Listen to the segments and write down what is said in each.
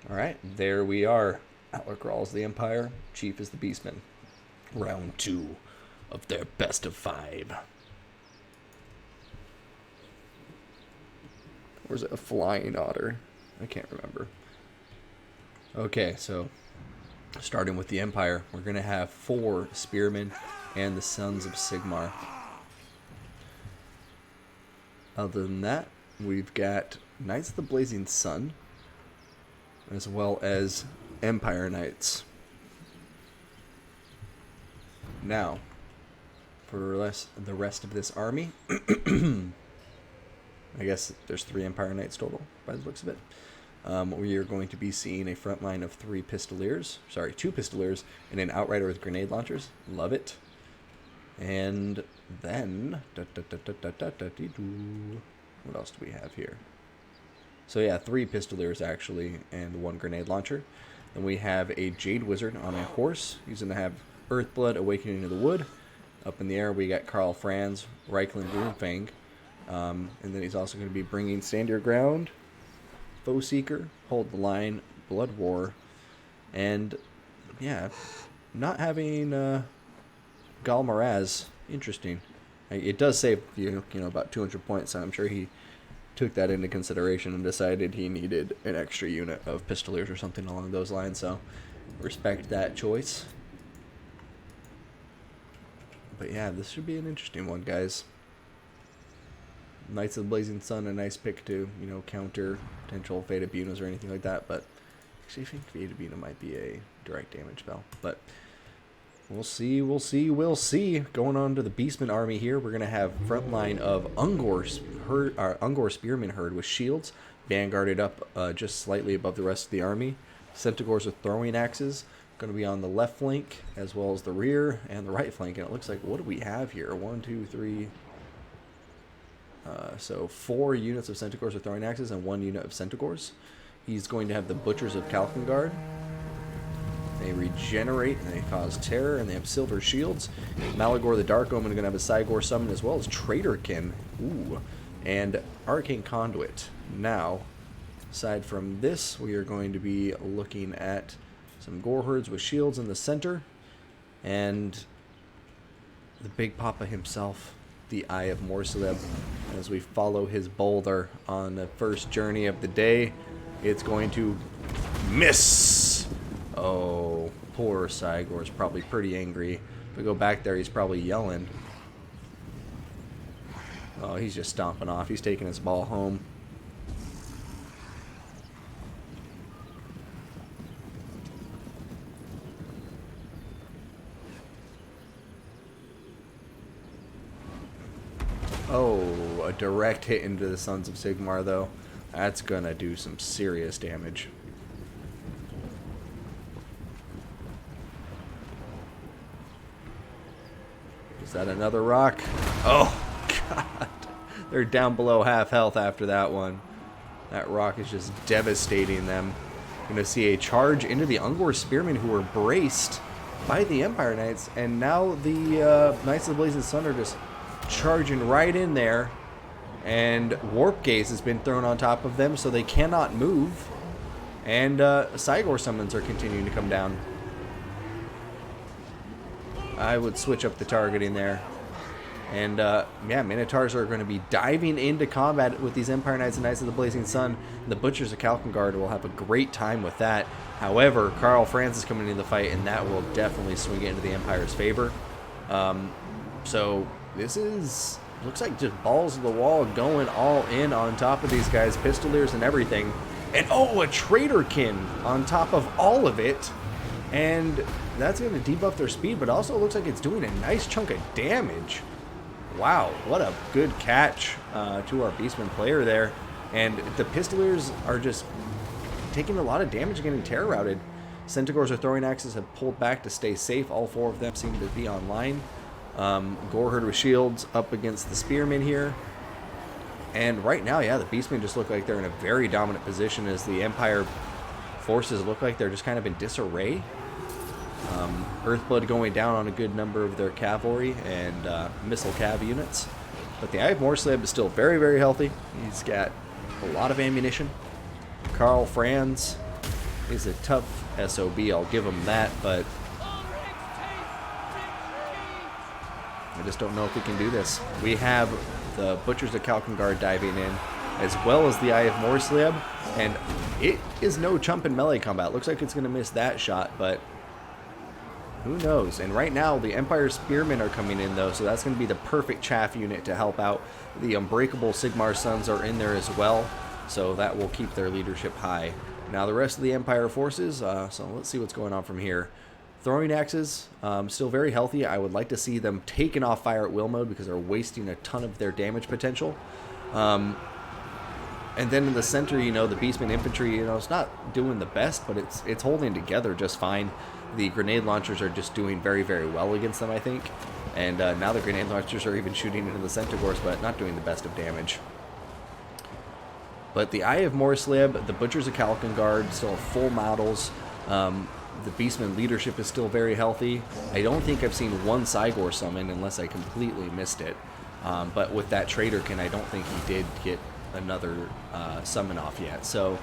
Alright, there we are. Alrik Ral is the Empire, Chief is the Beastman. Round 2 of their best of 5. Or is it a flying otter? I can't remember. Okay, so starting with the Empire, we're going to have 4 Spearmen and the Sons of Sigmar. Other than that, we've got Knights of the Blazing Sun, as well as Empire Knights. Now, for the rest of this army, I guess there's 3 Empire Knights total, by the looks of it. We are going to be seeing a front line of 2 Pistoliers, and an Outrider with grenade launchers. Love it. And then, what else do we have here? So yeah, 3 Pistoliers actually, and 1 grenade launcher. Then we have a Jade Wizard on a horse. He's going to have Earthblood, Awakening of the Wood. Up in the air, we got Karl Franz, Reichland, Runefang. And then he's also going to be bringing Stand Your Ground, Foe Seeker, Hold the Line, Blood War, and yeah, not having Gal Maraz. Interesting. It does save you know about 200 points, so I'm sure he took that into consideration and decided he needed an extra unit of Pistoliers or something along those lines. So respect that choice. But yeah, this should be an interesting one, guys. Knights of the Blazing Sun, a nice pick to, counter potential Veda Bunas or anything like that. But actually, I think Veda Buna might be a direct damage spell. But we'll see. Going on to the Beastman army here, we're going to have front line of Ungor Spearman herd with shields, vanguarded up just slightly above the rest of the army. Centaurs with throwing axes, going to be on the left flank as well as the rear and the right flank. And it looks like, what do we have here? 1, 2, 3... so 4 units of Centaurs with throwing axes and 1 unit of Centaurs. He's going to have the Butchers of Kalkengard. They regenerate and they cause terror, and they have silver shields. Malagor the Dark Omen is going to have a Cygor summon, as well as Traitorkin. Ooh. And Arcane Conduit. Now, aside from this, we are going to be looking at some Gore Herds with shields in the center. And the Big Papa himself, the Eye of Morsaleb, as we follow his boulder on the first journey of the day. It's going to miss. Oh, poor Cygor's probably pretty angry. If we go back there, he's probably yelling. Oh, he's just stomping off. He's taking his ball home. Oh, a direct hit into the Sons of Sigmar, though. That's gonna do some serious damage. Is that another rock? Oh, God. They're down below half health after that one. That rock is just devastating them. Gonna see a charge into the Ungor Spearmen, who were braced by the Empire Knights, and now the Knights of the Blazing Sun are just charging right in there, and Warp Gaze has been thrown on top of them, so they cannot move, and Cygor summons are continuing to come down. I would switch up the targeting there. And yeah, Minotaurs are going to be diving into combat with these Empire Knights and Knights of the Blazing Sun. And the Butchers of Kalkengard will have a great time with that. However, Karl Franz is coming into the fight, and that will definitely swing it into the Empire's favor. So this looks like just balls to the wall, going all in on top of these guys, Pistoliers and everything. And oh, a Traitorkin on top of all of it. And that's going to debuff their speed, but also looks like it's doing a nice chunk of damage. Wow, what a good catch to our Beastman player there. And the Pistoliers are just taking a lot of damage and getting terror routed. Centaurs or throwing axes have pulled back to stay safe. All 4 of them seem to be online. Gore Herd with shields up against the Spearmen here. And right now, yeah, the Beastmen just look like they're in a very dominant position, as the Empire forces look like they're just kind of in disarray. Earthblood going down on a good number of their cavalry and missile cav units. But the Eye of Morsaleb is still very, very healthy. He's got a lot of ammunition. Karl Franz is a tough SOB, I'll give him that, but I just don't know if we can do this. We have the Butchers of Kalkengard diving in, as well as the Eye of Morsleb, and it is no chump in melee combat. Looks like it's going to miss that shot, but who knows? And right now, the Empire Spearmen are coming in, though, so that's going to be the perfect chaff unit to help out. The Unbreakable Sigmar Sons are in there as well, so that will keep their leadership high. Now, the rest of the Empire forces, so let's see what's going on from here. Throwing axes, still very healthy. I would like to see them taken off fire at will mode because they're wasting a ton of their damage potential. And then in the center, you know, the Beastman infantry, you know, it's not doing the best, but it's holding together just fine. The grenade launchers are just doing very, very well against them, I think. And now the grenade launchers are even shooting into the Centaurs, but not doing the best of damage. But the Eye of Morsleb, the Butchers of Kalkengard, still have full models. The Beastman leadership is still very healthy. I don't think I've seen one Cygor summon unless I completely missed it. But with that Traderkin, I don't think he did get another summon off yet. So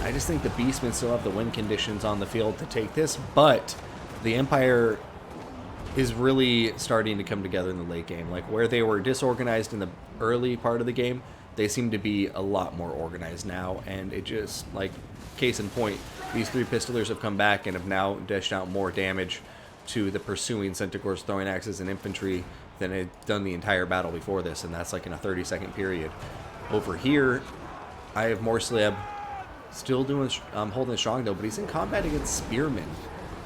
I just think the Beastmen still have the win conditions on the field to take this. But the Empire is really starting to come together in the late game. Like where they were disorganized in the early part of the game, they seem to be a lot more organized now. And it just, like, case in point, these three Pistoliers have come back and have now dished out more damage to the pursuing Centaurs, throwing axes, and infantry than had done the entire battle before this, and that's like in a 30-second period. Over here, I have Morsleb still doing holding strong though, but he's in combat against Spearmen,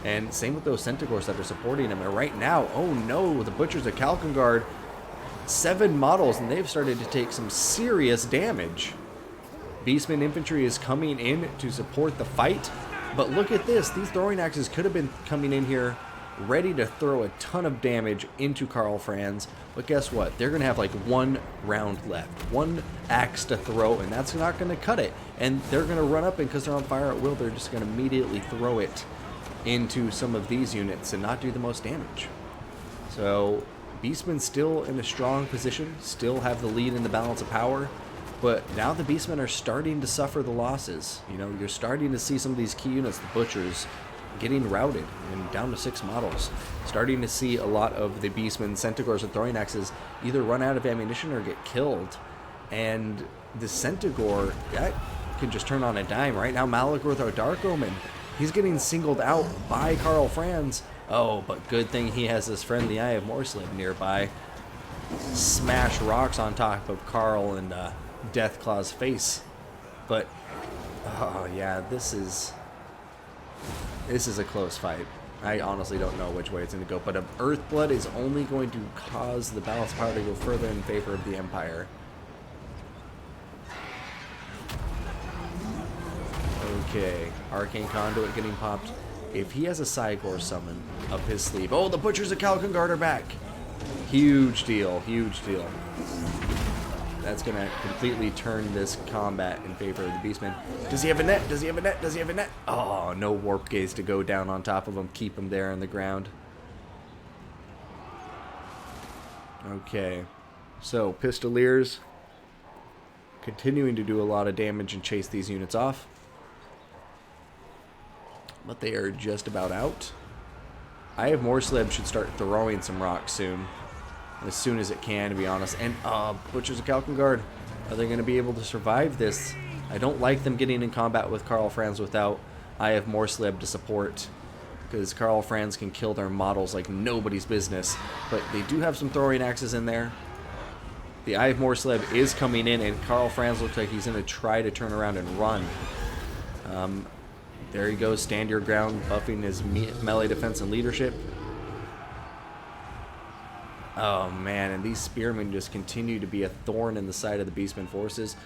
and same with those Centaurs that are supporting him. And right now, oh no, the Butchers of Kalkengard, 7 models, and they've started to take some serious damage. Beastman infantry is coming in to support the fight, but look at this. These throwing axes could have been coming in here ready to throw a ton of damage into Karl Franz, but guess what? They're going to have like 1 round left, 1 axe to throw, and that's not going to cut it. And they're going to run up, and because they're on fire at will, they're just going to immediately throw it into some of these units and not do the most damage. So Beastmen still in a strong position, still have the lead in the balance of power. But now the Beastmen are starting to suffer the losses. You know, you're starting to see some of these key units, the Butchers, getting routed and down to 6 models. Starting to see a lot of the Beastmen, Centaurs, and throwing axes either run out of ammunition or get killed. And the Centaur, that can just turn on a dime. Right now, Malagor, the Dark Omen, he's getting singled out by Karl Franz. Oh, but good thing he has his friend, the Eye of Morsleb, nearby. Smash rocks on top of Karl and Deathclaw's face. But oh yeah, this is a close fight. I honestly don't know which way it's going to go, but Earthblood is only going to cause the balance power to go further in favor of the Empire. Okay, Arcane Conduit getting popped. If he has a Cygor summon up his sleeve, oh, the Butchers of Kalkengard are back. Huge deal, huge deal. That's going to completely turn this combat in favor of the Beastmen. Does he have a net? Does he have a net? Does he have a net? Oh, no Warp Gaze to go down on top of him. Keep him there on the ground. Okay. So, Pistoliers continuing to do a lot of damage and chase these units off. But they are just about out. Eye of Morsleb should start throwing some rocks soon as it can, to be honest. And Butchers of Kalkengard, are they going to be able to survive this? I don't like them getting in combat with Karl Franz without Eye of Morsleb to support, because Karl Franz can kill their models like nobody's business. But they do have some throwing axes in there. The Eye of Morsleb is coming in, and Karl Franz looks like he's going to try to turn around and run. There he goes, stand your ground, buffing his melee defense and leadership. Oh man, and these Spearmen just continue to be a thorn in the side of the Beastmen forces.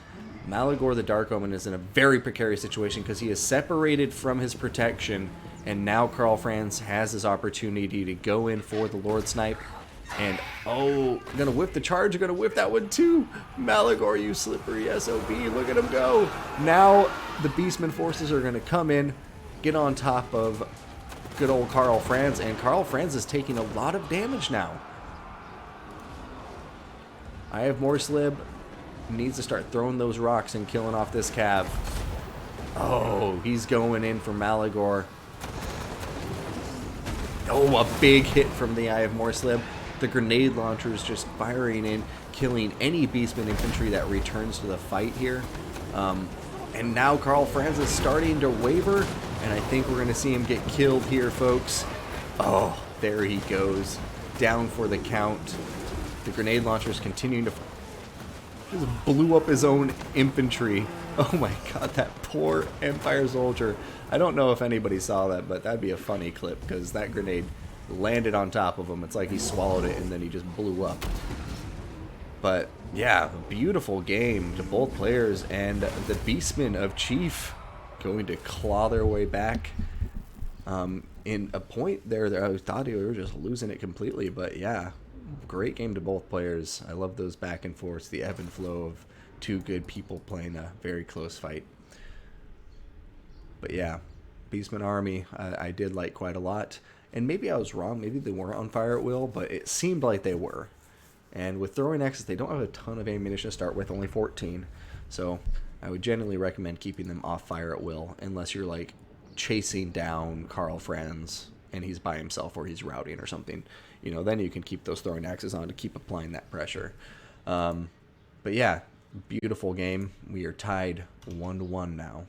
Malagor the Dark Omen is in a very precarious situation because he is separated from his protection, and now Karl Franz has his opportunity to go in for the Lord Snipe. And oh, gonna whip the charge, gonna whip that one too. Malagor, you slippery SOB, look at him go. Now the Beastmen forces are gonna come in, get on top of good old Karl Franz, and Karl Franz is taking a lot of damage now. Eye of Morsleb needs to start throwing those rocks and killing off this cav. Oh, he's going in for Malagor. Oh, a big hit from the Eye of Morslib. The grenade launcher is just firing in, killing any Beastman infantry that returns to the fight here. And now Karl Franz is starting to waver, and I think we're going to see him get killed here, folks. Oh, there he goes. Down for the count. The grenade launcher is continuing to... just blew up his own infantry. Oh my god, that poor Empire soldier. I don't know if anybody saw that, but that'd be a funny clip, because that grenade landed on top of him. It's like he swallowed it and then he just blew up. But yeah, beautiful game to both players, and the Beastmen of Chief going to claw their way back. In a point there, I thought they were just losing it completely, but yeah, great game to both players. I love those back and forths, the ebb and flow of two good people playing a very close fight. But yeah, Beastman Army, I did like quite a lot. And maybe I was wrong. Maybe they weren't on fire at will, but it seemed like they were. And with throwing axes, they don't have a ton of ammunition to start with, only 14. So I would generally recommend keeping them off fire at will, unless you're like chasing down Karl Franz and he's by himself or he's routing or something. You know, then you can keep those throwing axes on to keep applying that pressure. But yeah, beautiful game. We are tied 1-1 now.